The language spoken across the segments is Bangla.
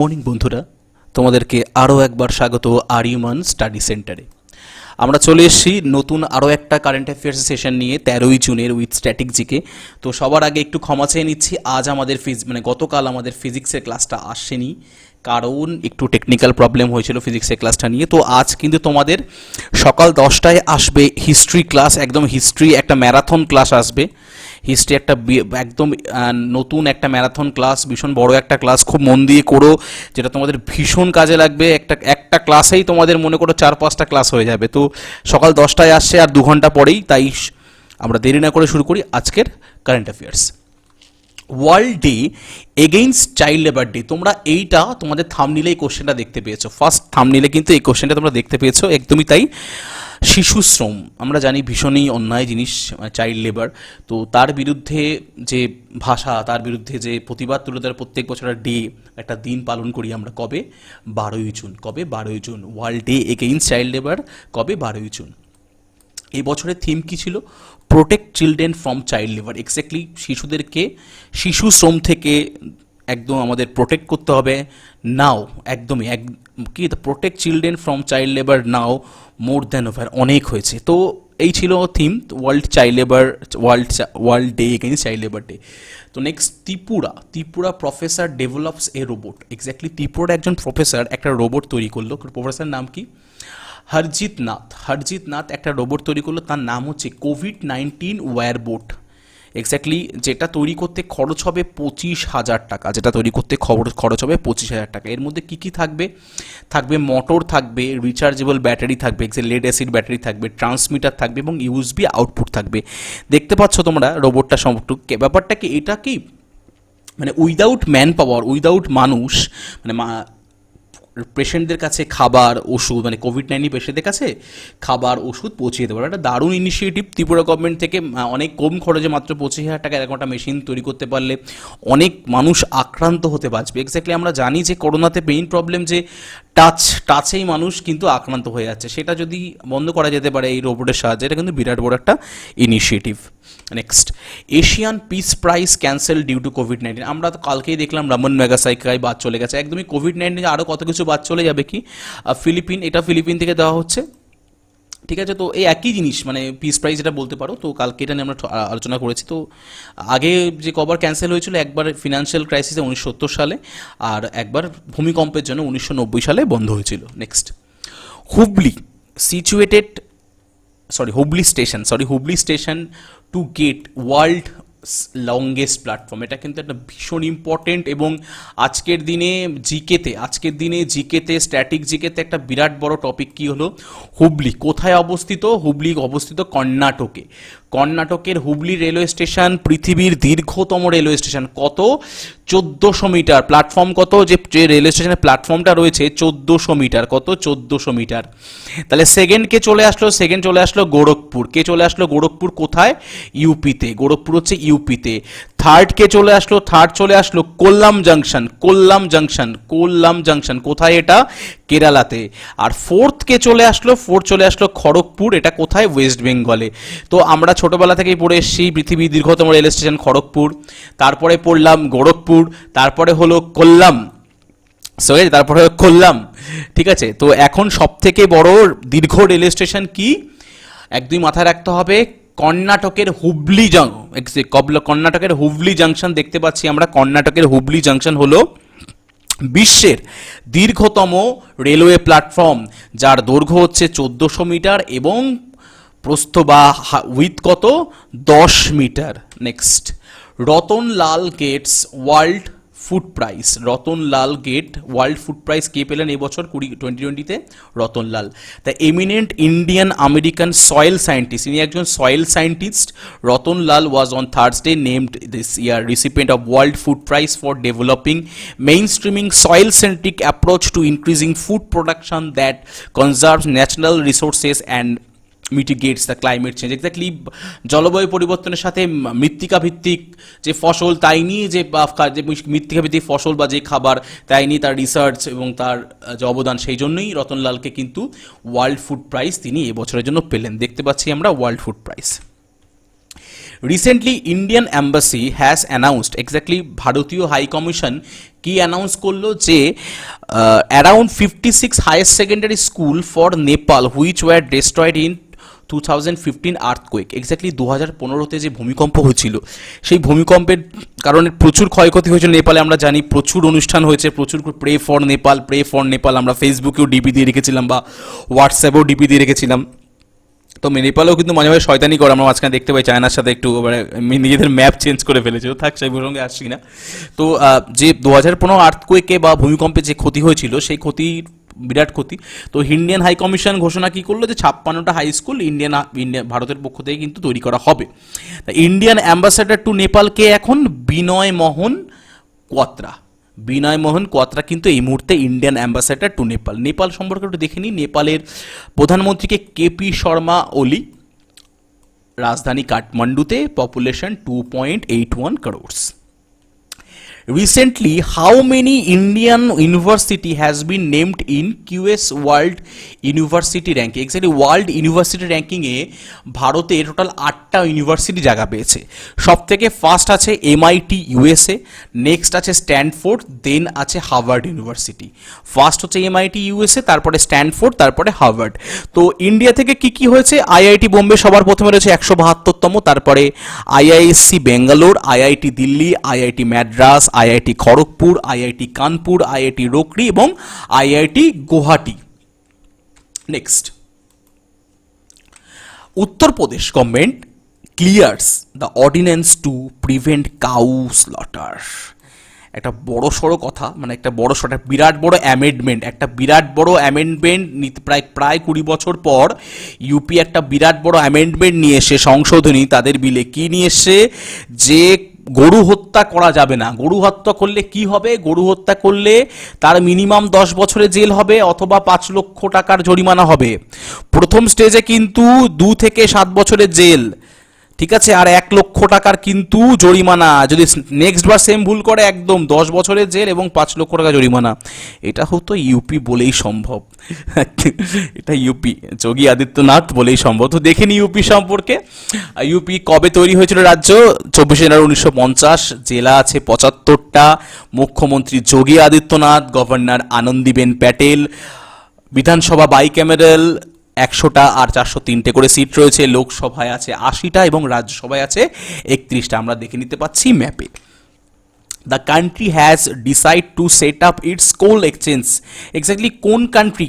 মর্নিং বন্ধুরা, তোমাদেরকে আরও একবার স্বাগত আরিমান স্টাডি সেন্টারে। আমরা চলে এসেছি নতুন আরও একটা কারেন্ট অ্যাফেয়ার্স সেশন নিয়ে 13ই জুনের উইথ স্ট্যাটিক জিকে। তো সবার আগে একটু ক্ষমা চেয়ে নিচ্ছি, আজ আমাদের গতকাল আমাদের ফিজিক্সের ক্লাসটা আসেনি, কারণ একটু টেকনিক্যাল প্রবলেম হয়েছিল ফিজিক্সের ক্লাসটা নিয়ে। তো আজ কিন্তু তোমাদের সকাল 10টায় আসবে হিস্ট্রি ক্লাস, একদম হিস্ট্রি একটা ম্যারাথন ক্লাস আসবে। হিস্ট্রি একটা একদম নতুন একটা ম্যারাথন ক্লাস, ভীষণ বড় একটা ক্লাস, খুব মন দিয়ে করো, যেটা তোমাদের ভীষণ কাজে লাগবে। একটা ক্লাসেই তোমাদের মনে করো 4-5টা ক্লাস হয়ে যাবে। তো সকাল 10টায় আসছে আর 2 ঘন্টা পরেই, তাই আমরা দেরি না করে শুরু করি আজকের current affairs. World day against child labour day. তোমরা এইটা তোমাদের থাম্বনেইলে এই কোশ্চেনটা দেখতে পেয়েছো, ফার্স্ট থাম্বনেইলে কিন্তু এই কোশ্চেনটা তোমরা দেখতে পেয়েছো, একদমই তাই। শিশু শ্রম আমরা জানি ভীষণই অন্যায় জিনিস, চাইল্ড লেবার। তো তার বিরুদ্ধে যে ভাষা, তার বিরুদ্ধে যে প্রতিবাদ তুলে ধরার প্রত্যেক বছর একটা দিন পালন করি আমরা। কবে? 12ই জুন। কবে? 12ই June. World day against child labour কবে? 12ই জুন। এই বছরের থিম কী ছিল? Protect children from child labour. Exactly শিশুদেরকে শিশু শ্রম থেকে একদম আমাদের প্রোটেক্ট করতে হবে। নাও একদমই কি protect children from child labour now more than ever, অনেক হয়েছে। তো এই ছিল theme world child labour, world day against child labour day. তো next Tripura professor develops a robot. Exactly ত্রিপুরার একজন প্রফেসর একটা রোবট তৈরি করলো। প্রফেসর নাম কি? হরজিৎ নাথ একটা রোবট তৈরি করলো, তার নাম হচ্ছে কোভিড-19 ওয়্যারবোট। এক্স্যাক্টলি যেটা তৈরি করতে খরচ হবে 25,000 টাকা, যেটা তৈরি করতে খরচ হবে 25,000 টাকা। এর মধ্যে কী কী থাকবে? থাকবে মোটর, থাকবে রিচার্জেবল ব্যাটারি, থাকবে লেড অ্যাসিড ব্যাটারি, থাকবে ট্রান্সমিটার, থাকবে এবং ইউএসবি আউটপুট থাকবে। দেখতে পাচ্ছ তোমরা রোবটটা সম্পর্কে। ব্যাপারটা কি, এটা কি মানে উইদাউট ম্যান পাওয়ার, উইদাউট মানুষ, মানে পেশেন্টদের কাছে খাবার ওষুধ, মানে কোভিড-19 পেশেন্টদের কাছে খাবার ওষুধ পৌঁছে দিতে পারবে। একটা দারুণ ইনিশিয়েটিভ ত্রিপুরা গভর্নমেন্ট থেকে। অনেক কম খরচে, মাত্র 25,000 টাকা এরকম একটা মেশিন তৈরি করতে পারলে অনেক মানুষ আক্রান্ত হতে বাঁচবে। এক্স্যাক্টলি আমরা জানি যে করোনাতে মেইন প্রবলেম যে টাচেই মানুষ কিন্তু আক্রান্ত হয়ে যাচ্ছে, সেটা যদি বন্ধ করা যেতে পারে এই রোবটের সাহায্যে, এটা কিন্তু বিরাট বড় একটা initiative. Next, Asian peace prize cancel due to কোভিড-19। আমরা তো কালকেই দেখলাম রামন মেগাসাইকায় বাদ চলে গেছে, একদমই কোভিড-19 আরও কত কিছু বাদ চলে যাবে। কি এটা ফিলিপিন থেকে দেওয়া হচ্ছে, ঠিক আছে। তো এই একই জিনিস, মানে পিস প্রাইজ এটা বলতে পারো। তো কালকে এটা নিয়ে আমরা আলোচনা করেছি। তো আগে যে কবার ক্যান্সেল হয়েছিল, একবার ফিনান্সিয়াল ক্রাইসিসে 1970 সালে, আর একবার ভূমিকম্পের জন্য 1990 সালে বন্ধ হয়েছিল। Next, Hubli station to get world longest platform. এটা কিন্তু একটা ভীষণ ইম্পর্টেন্ট, এবং আজকের দিনে জিকেতে স্ট্যাটিক জিকেতে একটা বিরাট বড় টপিক কি হলো, হুবলি কোথায় অবস্থিত? হুবলি অবস্থিত কর্ণাটকের হুবলি রেলওয়ে স্টেশন পৃথিবীর দীর্ঘতম রেলওয়ে স্টেশন। কত? 1400 মিটার। প্ল্যাটফর্ম কত? যে রেলওয়ে স্টেশনের প্ল্যাটফর্মটা রয়েছে 1400 মিটার। কত? 1400 মিটার। তাহলে সেকেন্ড চলে আসলো গোরখপুর। কে চলে আসলো? গোরখপুর কোথায়? ইউপিতে। গোরখপুর হচ্ছে ইউপিতে। থার্ড চলে আসলো কোল্লাম জাংশন। কোথায় এটা? কেরালাতে। আর ফোর্থ চলে আসলো খড়গপুর। এটা কোথায়? ওয়েস্ট বেঙ্গলে। তো আমরা ছোটবেলা থেকেই পড়ে এসেছি পৃথিবীর দীর্ঘতম রেল স্টেশন খড়গপুর, তারপরে পড়লাম গোরখপুর, তারপরে হলো কোল্লাম, ঠিক আছে। তো এখন সব থেকে বড় দীর্ঘ রেল স্টেশন কি? একদমই মাথায় রাখতে হবে, কর্ণাটকের হুবলি জাংশন দেখতে পাচ্ছি আমরা। কর্ণাটকের হুবলি জাংশন হলো বিশ্বের দীর্ঘতম রেলওয়ে প্ল্যাটফর্ম, যার দৈর্ঘ্য হচ্ছে 1400 মিটার এবং প্রস্থ বা উইথ কত? 10 meter. Next, Rattan Lal gets world food prize কে পেলেন এবছর 2020-তে? Rattan Lal, the eminent Indian American soil scientist. ইনি একজন soil scientist. Rattan Lal was on Thursday named this year recipient of world food prize for developing mainstreaming soil centric approach to increasing food production that conserves natural resources and mitigates the climate change. Exactly জলবায়ু পরিবর্তনের সাথে মৃত্তিকা ভিত্তিক যে ফসল তাই নিয়ে যে মৃত্তিকা ভিত্তিক ফসল বা যে খাবার তাই নিয়ে তার রিসার্চ এবং তার যে অবদান, সেই জন্যই রতনলালকে কিন্তু ওয়ার্ল্ড ফুড প্রাইজ তিনি এবছরের জন্য পেলেন। দেখতে পাচ্ছি আমরা world food prize. Recently Indian embassy has announced, exactly ভারতীয় হাই কমিশন কি অ্যানাউন্স করলো যে around 56 higher secondary school for Nepal which were destroyed in 2015 earthquake. Exactly 2015-তে যে ভূমিকম্প হয়েছিল, সেই ভূমিকম্পের কারণে প্রচুর ক্ষয়ক্ষতি হয়েছিল নেপালে। আমরা জানি প্রচুর অনুষ্ঠান হয়েছে, প্রচুর pray for Nepal, pray for Nepal আমরা ফেসবুকেও ডিপি দিয়ে রেখেছিলাম বা হোয়াটসঅ্যাপেও ডিপি দিয়ে রেখেছিলাম। তো নেপালেও কিন্তু মাঝে মাঝে শয়তানি করে, আমরা মাঝখানে দেখতে পাই চায়নার সাথে একটু মানে নিজেদের ম্যাপ চেঞ্জ করে ফেলেছে। তো থাক, সেই প্রসঙ্গে আসছি না। তো যে 2015 আর্থকুয়েকে বা ভূমিকম্পে যে ক্ষতি হয়েছিল, সেই ক্ষতির বিরাট ক্ষতি। তো ইন্ডিয়ান হাই কমিশন ঘোষণা কি করলো যে 56টা হাই স্কুল ভারতের পক্ষ থেকে কিন্তু তৈরি করা হবে। ইন্ডিয়ান অ্যাম্বাসাডার টু নেপালকে এখন বিনয় মোহন কোয়াত্রা। বিনয় মোহন কোয়াত্রা কিন্তু এই মুহূর্তে Indian ambassador to Nepal. Nepal সম্পর্কে একটু দেখে নিই। নেপালের প্রধানমন্ত্রীকে কেপি শর্মা ওলি, রাজধানী কাঠমান্ডুতে, population 2.81 crores। Recently, how many Indian university has been named in QS World University Ranking? Exactly, World University Ranking এ ভারতে টোটাল 8টা ইউনিভার্সিটি জায়গা পেয়েছে। সব থেকে ফার্স্ট আছে MIT USA, নেক্সট আছে স্ট্যানফোর্ড, দেন আছে হার্ভার্ড ইউনিভার্সিটি। ফার্স্ট হচ্ছে MIT USA, তারপরে স্ট্যানফোর্ড, তারপরে হার্ভার্ড। তো ইন্ডিয়া থেকে কি কি হয়েছে? IIT বোম্বে সবার প্রথমে রয়েছে 172তম, তারপরে IISc Bangalore, IIT Delhi, IIT Madras, IIT Kharagpur, IIT Kanpur, IIT রোকরি এবং IIT Guwahati. Next, Uttar Pradesh government ক্লিয়ার্স the ordinance to prevent cow slaughter. একটা বড় সড়ো কথা, মানে একটা বড় সড়ো, বিরাট বড় অ্যামেন্ডমেন্ট, একটা বিরাট বড় অ্যামেন্ডমেন্ট প্রায় 20 বছর পর ইউপি একটা বিরাট বড় অ্যামেন্ডমেন্ট নিয়ে এসে, সংশোধনী তাদের বিলে কি নিয়ে এসে, যে গরু হত্যা করা যাবে না। গরু হত্যা করলে কি হবে? গরু হত্যা করলে তার মিনিমাম 10 বছরের জেল হবে অথবা 5 লক্ষ টাকার জরিমানা হবে। প্রথম স্টেজে কিন্তু 2 থেকে 7 বছরের জেল, ঠিক আছে, আর 1 লক্ষ টাকার কিন্তু জরিমানা। যদি নেক্সট বার সেম ভুল করে একদম 10 বছরের জেল এবং 5 লক্ষ টাকা জরিমানা। এটা হতো ইউপি বলেই সম্ভব, এটা ইউপি যোগী আদিত্যনাথ বলেই সম্ভব। তো দেখে নি ইউপি সম্পর্কে। ইউপি কবে তৈরি হয়েছিল রাজ্য? 24 জানুয়ারি 1950। জেলা আছে 75টা। মুখ্যমন্ত্রী যোগী আদিত্যনাথ, গভর্নর আনন্দীবেন প্যাটেল। বিধানসভা বাইক্যামেরাল 100টা আর 403টে করে সিট রয়েছে। লোকসভায় আছে 80টা এবং রাজ্যসভায় আছে 31টা। আমরা দেখে নিতে পাচ্ছি ম্যাপে। The country has decided to set up its coal exchange. Exactly কোন কান্ট্রি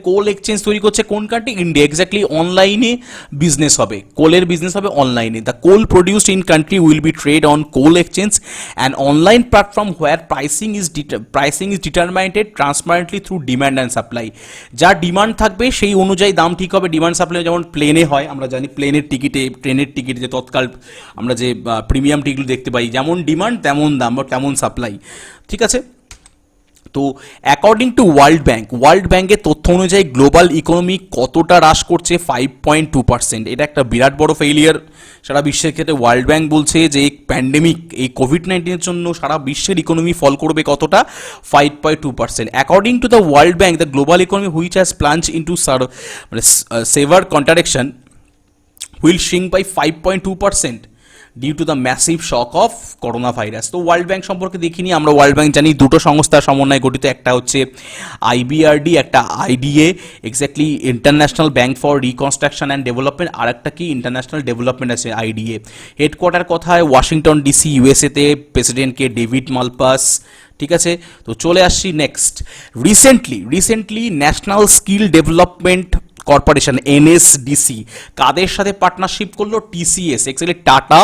কোল এক্সচেঞ্জ তৈরি করছে? কোন কান্ট্রি? ইন্ডিয়া। এক্স্যাক্টলি অনলাইনে বিজনেস হবে, কোলের বিজনেস হবে অনলাইনে। The coal produced in country will be trade on coal exchange and online platform where pricing is determined transparently through demand and supply. যা ডিমান্ড থাকবে সেই অনুযায়ী দাম ঠিক হবে। ডিমান্ড সাপ্লাই যেমন প্লেনে হয়, আমরা জানি প্লেনের টিকিটে, ট্রেনের টিকিট যে তৎকাল আমরা যে প্রিমিয়াম টিকিট দেখতে পাই, যেমন ডিমান্ড তেমন দাম বা তেমন সাপ্লাই, ঠিক আছে। তো অ্যাকর্ডিং টু ওয়ার্ল্ড ব্যাংকের তথ্য অনুযায়ী গ্লোবাল ইকোনমি কতটা হ্রাস করছে? 5.2%। এটা একটা বিরাট বড় ফেইলিয়ার সারা বিশ্বের ক্ষেত্রে। ওয়ার্ল্ড ব্যাংক বলছে যে এই প্যান্ডেমিক, এই কোভিড-19-এর জন্য সারা বিশ্বের ইকোনমি ফল করবে কতটা? 5.2%। According to the world bank, the global economy which has plunge into severe contraction will shrink by 5.2% due to the massive shock of corona virus. তো ওয়ার্ল্ড ব্যাংক সম্পর্কে দেখিনি আমরা। ওয়ার্ল্ড ব্যাংক জানি দুটো সংস্থার সমন্বয়ে গঠিত, একটা হচ্ছে IBRD, একটা IDA, exactly international bank for reconstruction and development, আর একটা কি ইন্টারন্যাশনাল ডেভেলপমেন্ট আছে IDA। হেডকোয়ার্টার কোথায়? ওয়াশিংটন DC USA-তে। প্রেসিডেন্টকে ডেভিড মালপাস, ঠিক আছে। তো চলে আসছি next. Recently national skill development corporation NSDC কাদের সাথে পার্টনারশিপ করলো? TCS, exactly Tata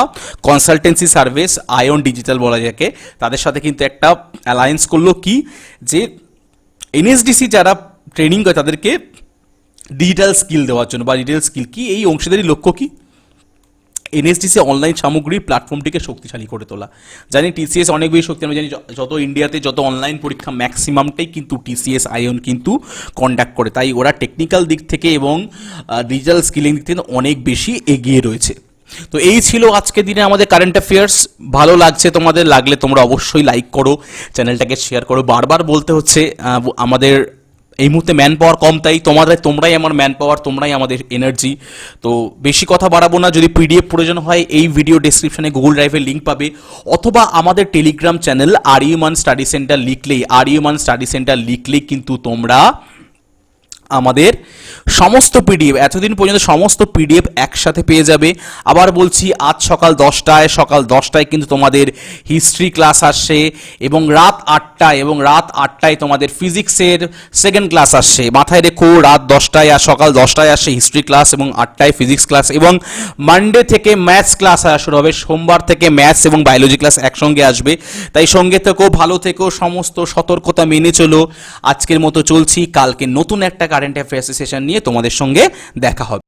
consultancy service, iON digital বলা যাকে, তাদের সাথে কিন্তু একটা অ্যালায়েন্স করলো। কি যে NSDC যারা ট্রেনিং করে তাদেরকে ডিজিটাল স্কিল দেওয়ার জন্য, বা ডিজিটাল স্কিল কি, এই অংশীদারি লক্ষ্য কি? NSDC অনলাইন সামগ্রীর প্ল্যাটফর্মটিকে শক্তিশালী করে তোলা। জানি TCS অনেক বেশি শক্তি, আমরা জানি যত ইন্ডিয়াতে যত অনলাইন পরীক্ষা ম্যাক্সিমামটাই কিন্তু TCS আয়ন কিন্তু কন্ডাক্ট করে, তাই ওরা টেকনিক্যাল দিক থেকে এবং ডিজিটাল স্কিলিং দিক থেকে অনেক বেশি এগিয়ে রয়েছে। তো এই ছিল আজকের দিনে আমাদের কারেন্ট অ্যাফেয়ার্স। ভালো লাগছে তোমাদের, লাগলে তোমরা অবশ্যই লাইক করো, চ্যানেলটাকে শেয়ার করো। বারবার বলতে হচ্ছে আমাদের এই মুহূর্তে ম্যান পাওয়ার কম, তাই তোমরাই আমার ম্যান পাওয়ার, তোমরাই আমাদের এনার্জি। তো বেশি কথা বাড়াবো না, যদি পিডিএফ প্রয়োজন হয় এই ভিডিও ডেসক্রিপশনে গুগল ড্রাইভের লিঙ্ক পাবে, অথবা আমাদের টেলিগ্রাম চ্যানেল আরিয়মান স্টাডি সেন্টার লিখলেই কিন্তু তোমরা আমাদের সমস্ত পিডিএফ, এতদিন পর্যন্ত সমস্ত পিডিএফ একসাথে পেয়ে যাবে। আবার বলছি, আজ সকাল 10টায় কিন্তু তোমাদের হিস্ট্রি ক্লাস আসছে, এবং রাত 8টায় তোমাদের ফিজিক্সের সেকেন্ড ক্লাস আসছে। মাথায় রেখো, রাত 10টায় আর সকাল 10টায় আসছে হিস্ট্রি ক্লাস, এবং 8টায় ফিজিক্স ক্লাস, এবং মানডে থেকে ম্যাথস ক্লাস আসা শুরু হবে। সোমবার থেকে ম্যাথস এবং বায়োলজি ক্লাস একসঙ্গে আসবে। তাই সঙ্গে থেকো, ভালো থেকো, সমস্ত সতর্কতা মেনে চলো। আজকের মতো চলছি, কালকে নতুন একটা কারেন্ট অ্যাফেয়ার্স সেশন নিয়ে তোমাদের সঙ্গে দেখা হবে।